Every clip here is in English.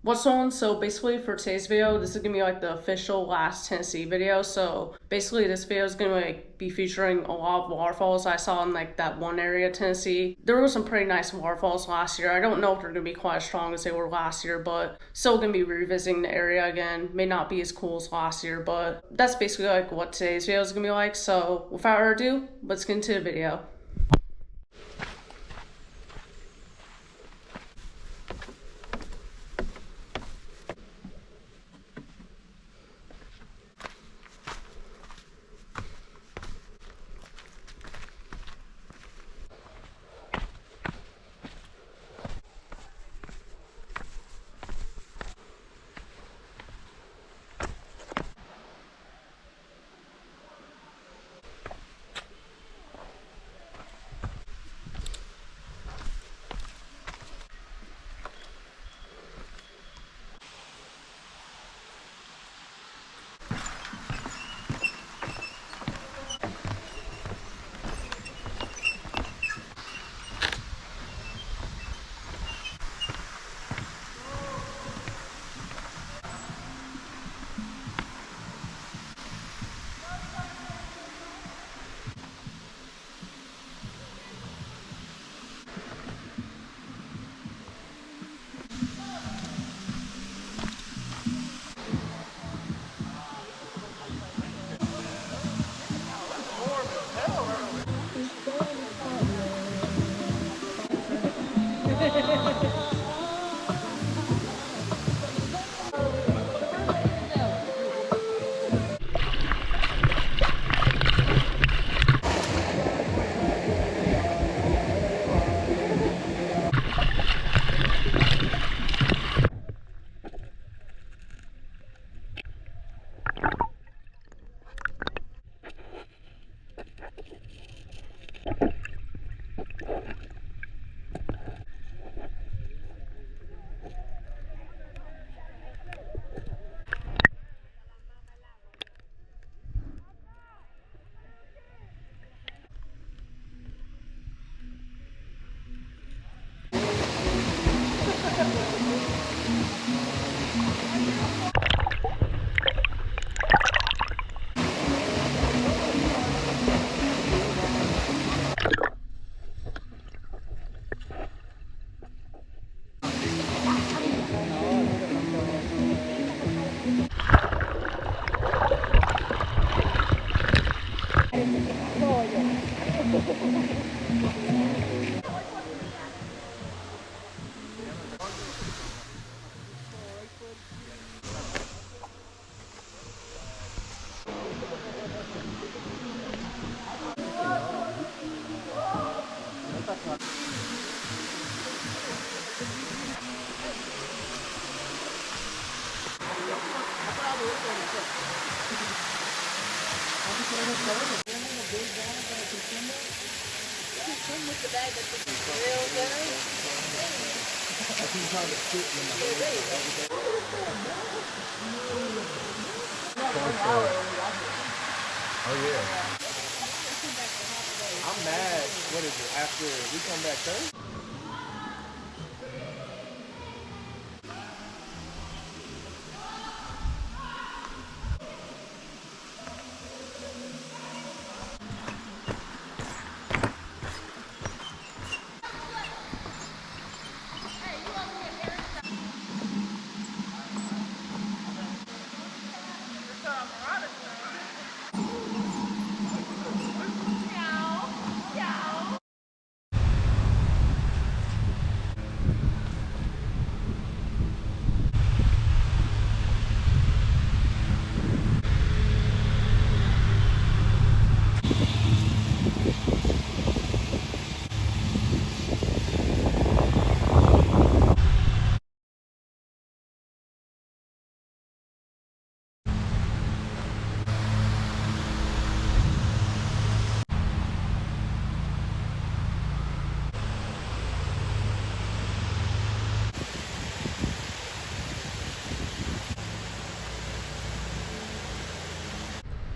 What's on? So basically for today's video, this is gonna be like the official last Tennessee video. So basically this video is gonna be featuring a lot of waterfalls I saw in like that one area of Tennessee. There were some pretty nice waterfalls last year. I don't know if they're gonna be quite as strong as they were last year, but still gonna be revisiting the area again. May not be as cool as last year, but that's basically like what today's video is gonna be like. So without further ado, let's get into the video. Oh yeah. I'm mad. What is it? After we come back Thursday?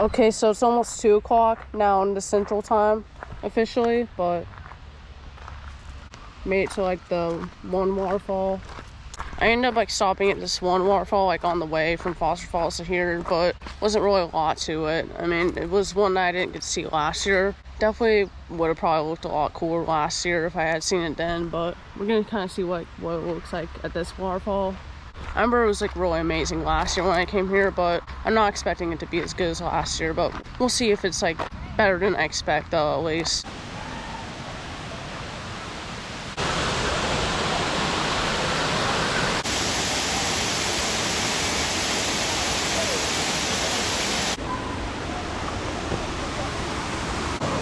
Okay, so it's almost 2 o'clock now in the central time officially, but made it to like the one waterfall. I ended up like stopping at this one waterfall like on the way from Foster Falls to here, but wasn't really a lot to it. I mean, it was one that I didn't get to see last year. Definitely would have probably looked a lot cooler last year if I had seen it then, but we're gonna kind of see what it looks like at this waterfall. I remember it was like really amazing last year when I came here, but I'm not expecting it to be as good as last year, but we'll see if it's like better than I expect though, at least.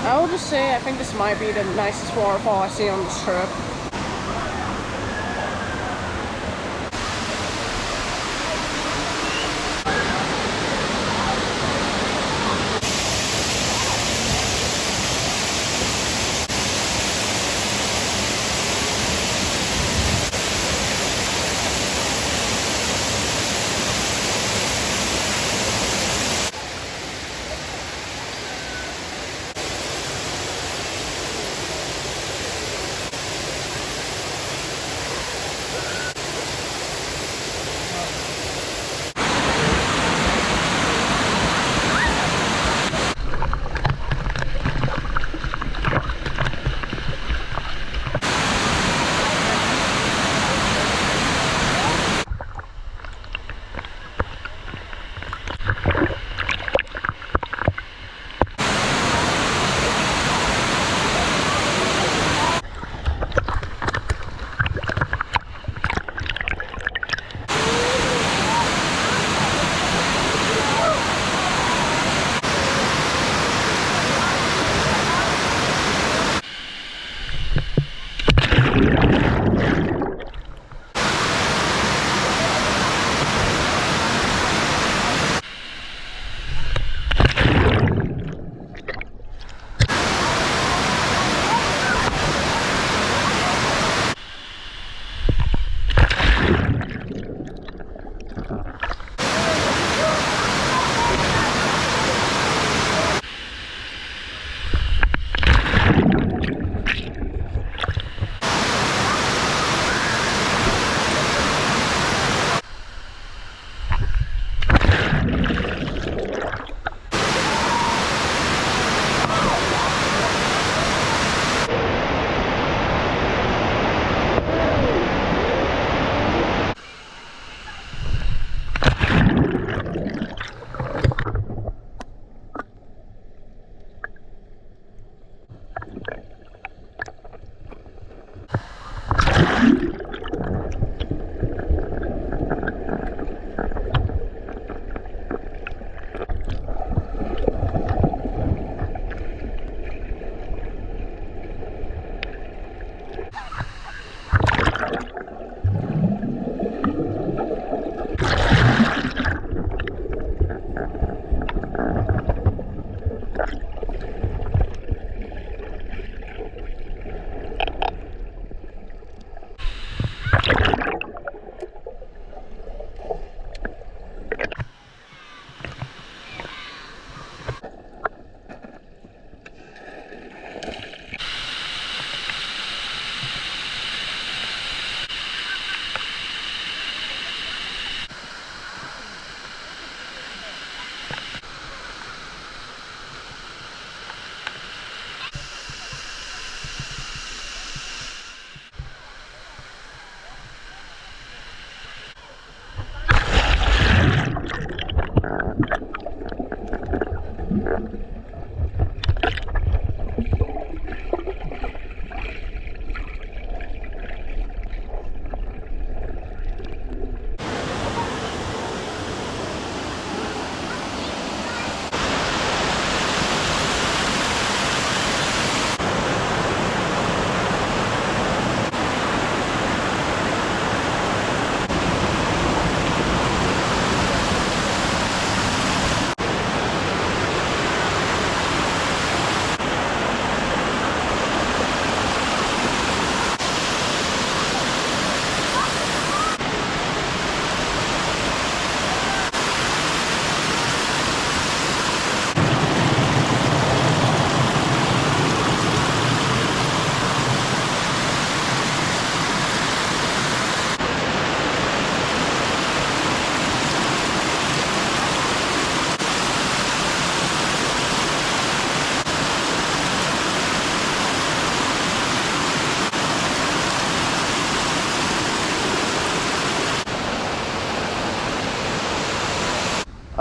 I will just say I think this might be the nicest waterfall I've seen on this trip.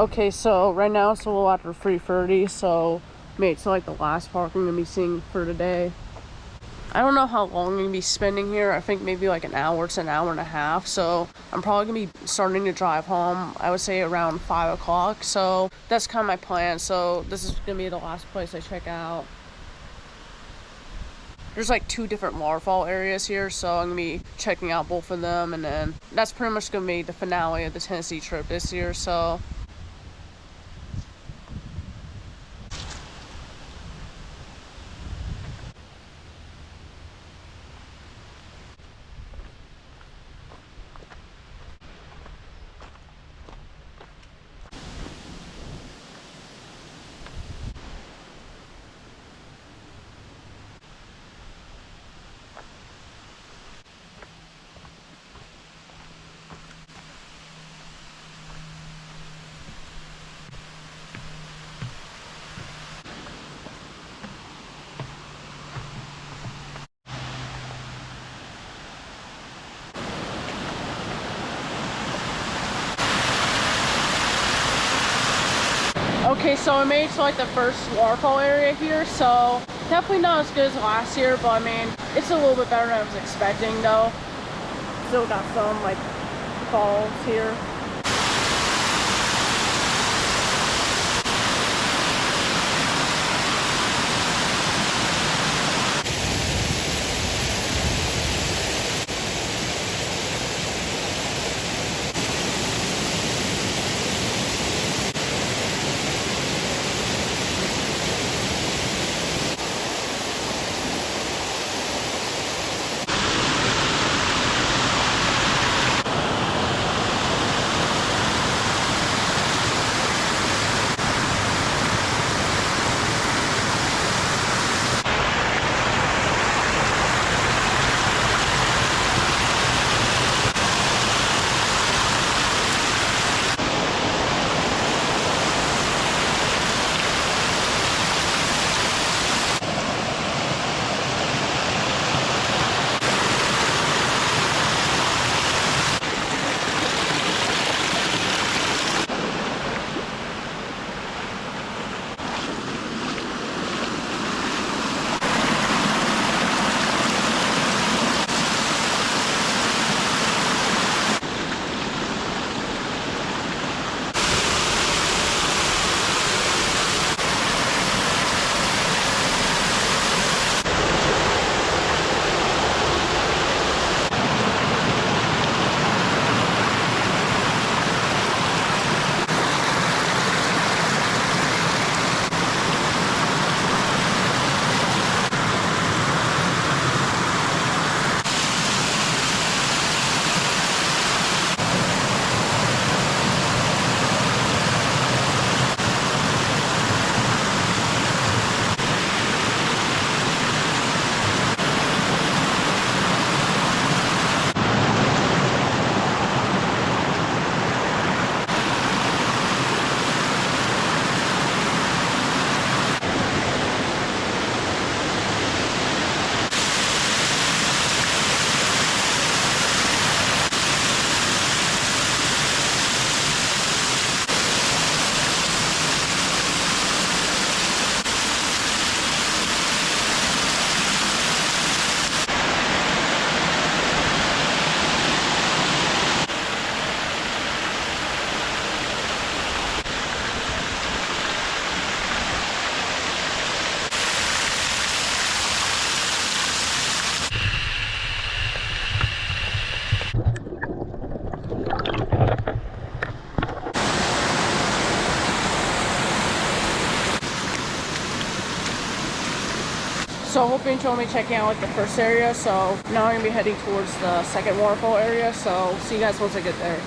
Okay, so right now it's a little after 3:30, so maybe it's like the last park I'm gonna be seeing for today. I don't know how long I'm gonna be spending here. I think maybe like an hour to an hour and a half. So I'm probably gonna be starting to drive home, I would say around 5 o'clock. So that's kind of my plan. So this is gonna be the last place I check out. There's like 2 different waterfall areas here, so I'm gonna be checking out both of them, and then that's pretty much gonna be the finale of the Tennessee trip this year. So okay, so I made it to like the first waterfall area here, so definitely not as good as last year, but I mean, it's a little bit better than I was expecting though. Still got some like falls here. So I hope you enjoyed me checking out like the first area. So now I'm gonna be heading towards the second waterfall area. So see you guys once I get there.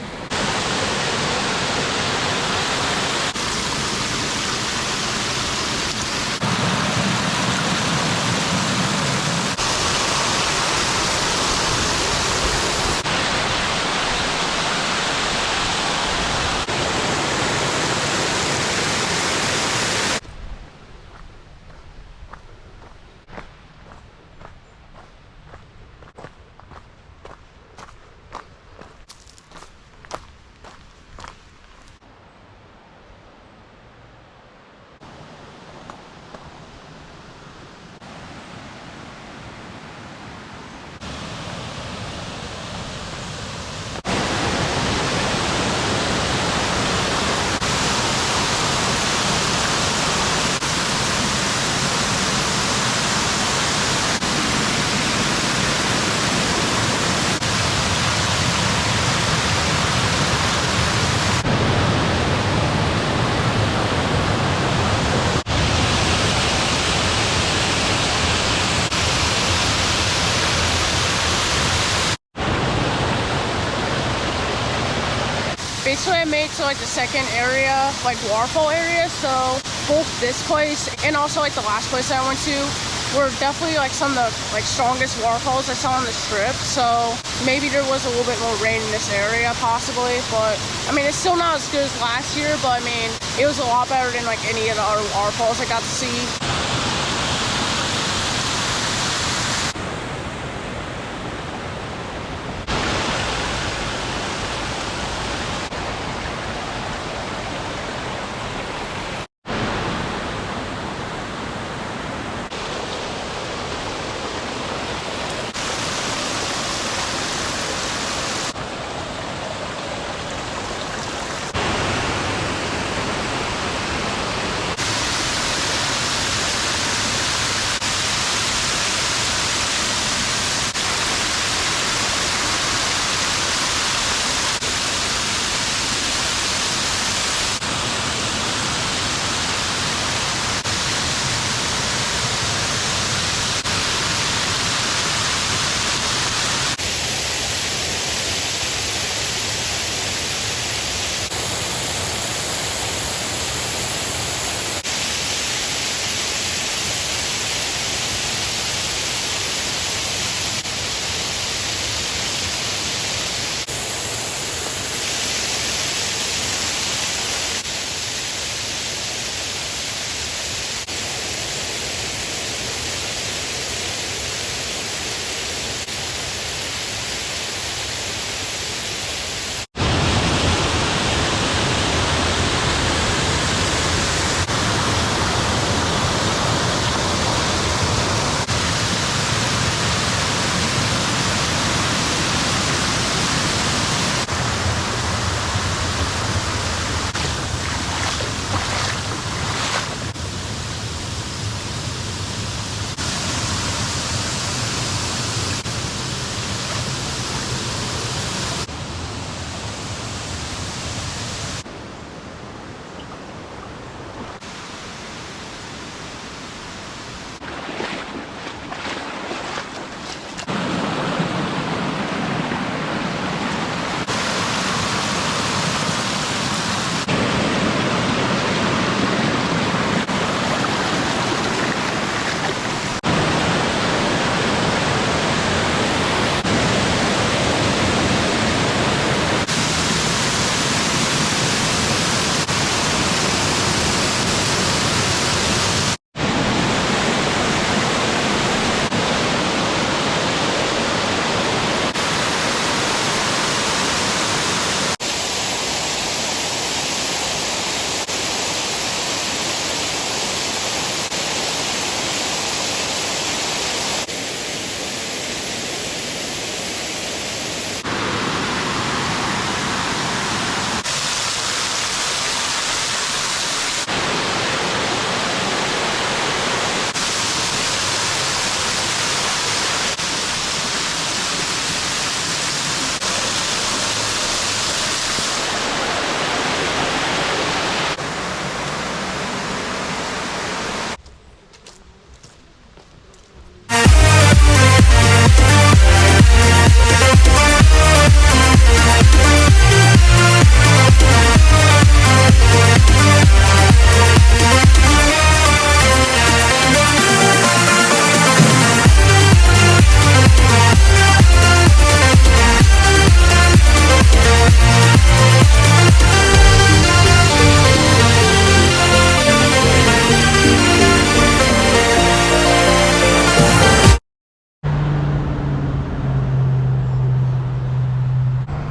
Basically, I made to like the second area, like Waterfall area. So both this place and also like the last place I went to were definitely like some of the like strongest waterfalls I saw on the strip. So maybe there was a little bit more rain in this area possibly, but I mean it's still not as good as last year, but I mean it was a lot better than like any of the other waterfalls I got to see.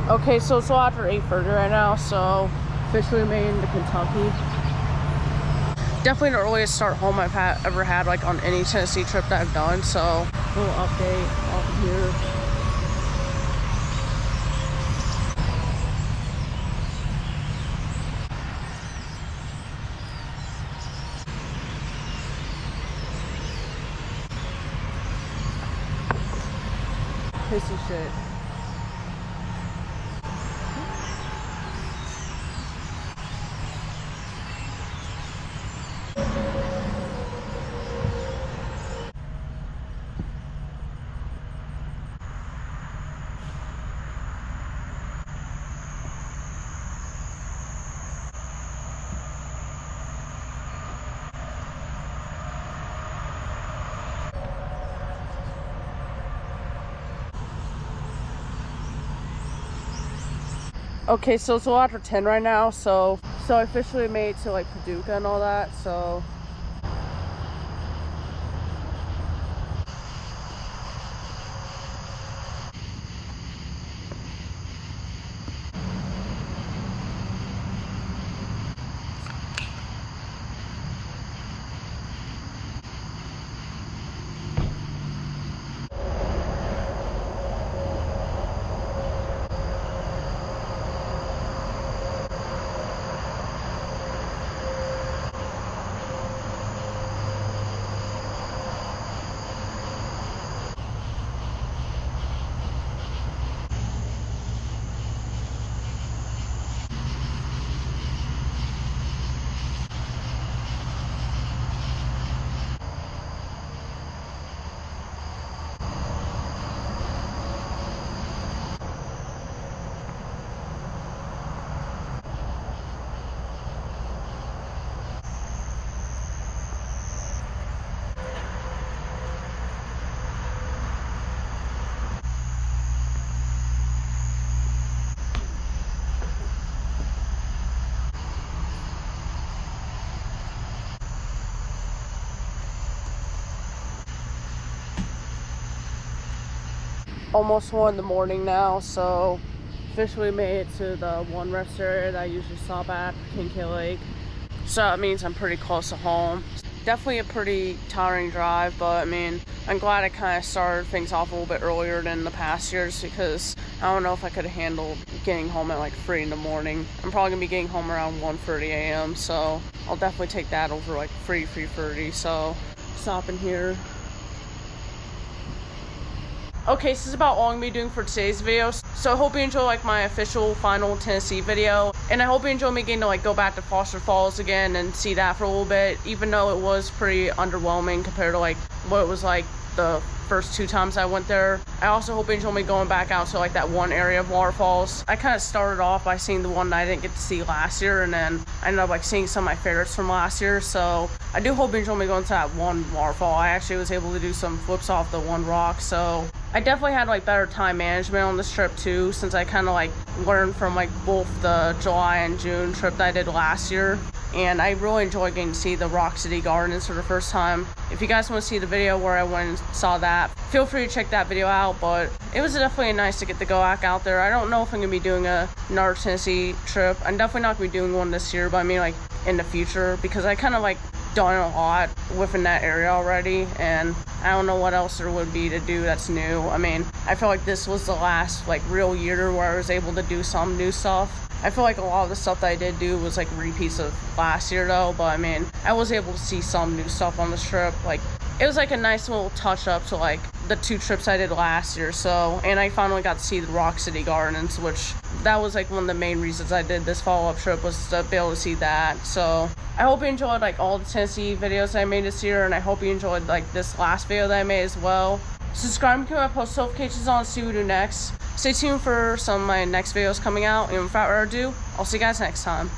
Okay, so it's after 8:30 right now, so officially made into Kentucky. Definitely the earliest start home I've ever had like on any Tennessee trip that I've done, so a little update off here. Pissy shit. Okay, so it's a little after 10 right now, so I officially made it to like Paducah and all that, so almost 1 in the morning now, so officially made it to the one rest area that I usually stop at, Kincaid Lake. So that means I'm pretty close to home. Definitely a pretty tiring drive, but I mean, I'm glad I kind of started things off a little bit earlier than the past years, because I don't know if I could have handled getting home at like 3 in the morning. I'm probably gonna be getting home around 1:30 a.m. so I'll definitely take that over like 3:30. So stopping here. Okay, so this is about all I'm gonna be doing for today's video. So I hope you enjoy like my official final Tennessee video, and I hope you enjoy me getting to like go back to Waterfall Falls again and see that for a little bit, even though it was pretty underwhelming compared to like what it was like the first 2 times I went there. I also hope you enjoy me going back out to like that one area of waterfalls. I kind of started off by seeing the one that I didn't get to see last year, and then I ended up like seeing some of my favorites from last year. So I do hope you enjoy me going to that one waterfall. I actually was able to do some flips off the one rock, so I definitely had like better time management on this trip too, since I kind of like learned from like both the July and June trip that I did last year. And I really enjoyed getting to see the Rock City Gardens for the first time. If you guys want to see the video where I went and saw that, feel free to check that video out. But it was definitely nice to get to go back out there. I don't know if I'm gonna be doing another Tennessee trip. I'm definitely not gonna be doing one this year, but I mean like in the future, because I kind of like done a lot within that area already, and I don't know what else there would be to do that's new. I mean, I feel like this was the last like real year where I was able to do some new stuff. I feel like a lot of the stuff that I did do was like repeats of last year though, but I mean, I was able to see some new stuff on this trip. Like, it was like a nice little touch up to like the 2 trips I did last year. So, and I finally got to see the Rock City Gardens, which that was like one of the main reasons I did this follow-up trip, was to be able to see that. So I hope you enjoyed like all the Tennessee videos I made this year, and I hope you enjoyed like this last video that I made as well. Subscribe to my post notifications on to see what we do next. Stay tuned for some of my next videos coming out, and without further ado, I'll see you guys next time.